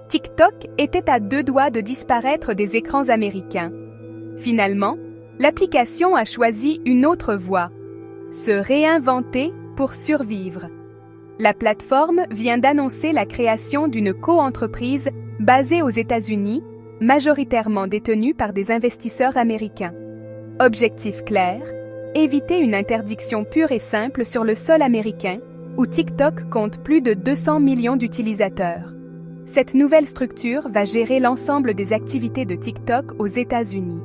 TikTok était à 2 doigts de disparaître des écrans américains. Finalement, l'application a choisi une autre voie: se réinventer pour survivre. La plateforme vient d'annoncer la création d'une coentreprise basée aux États-Unis, majoritairement détenue par des investisseurs américains. Objectif clair: éviter une interdiction pure et simple sur le sol américain, où TikTok compte plus de 200 millions d'utilisateurs. Cette nouvelle structure va gérer l'ensemble des activités de TikTok aux États-Unis.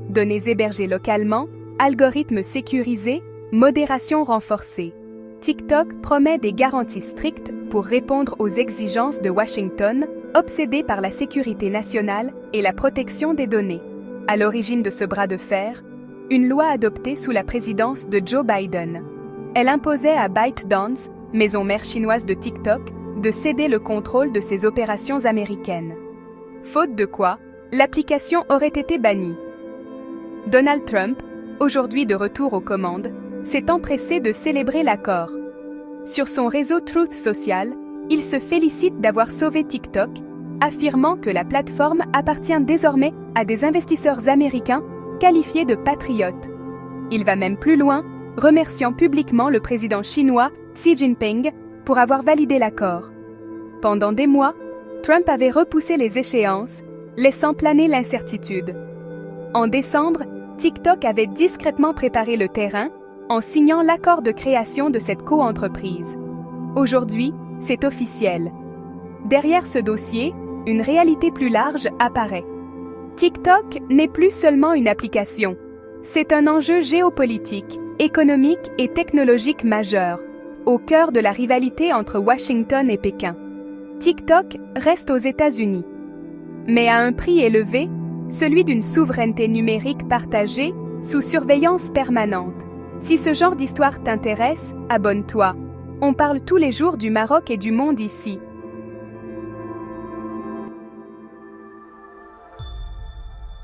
Données hébergées localement, algorithmes sécurisés, modération renforcée. TikTok promet des garanties strictes pour répondre aux exigences de Washington, obsédé par la sécurité nationale et la protection des données. À l'origine de ce bras de fer, une loi adoptée sous la présidence de Joe Biden. Elle imposait à ByteDance, maison mère chinoise de TikTok, de céder le contrôle de ses opérations américaines. Faute de quoi, l'application aurait été bannie. Donald Trump, aujourd'hui de retour aux commandes, s'est empressé de célébrer l'accord. Sur son réseau Truth Social, il se félicite d'avoir sauvé TikTok, affirmant que la plateforme appartient désormais à des investisseurs américains qualifiés de patriotes. Il va même plus loin, remerciant publiquement le président chinois Xi Jinping pour avoir validé l'accord. Pendant des mois, Trump avait repoussé les échéances, laissant planer l'incertitude. En décembre, TikTok avait discrètement préparé le terrain en signant l'accord de création de cette coentreprise. Aujourd'hui, c'est officiel. Derrière ce dossier, une réalité plus large apparaît. TikTok n'est plus seulement une application. C'est un enjeu géopolitique, économique et technologique majeur, au cœur de la rivalité entre Washington et Pékin. TikTok reste aux États-Unis, mais à un prix élevé, celui d'une souveraineté numérique partagée sous surveillance permanente. Si ce genre d'histoire t'intéresse, abonne-toi. On parle tous les jours du Maroc et du monde ici.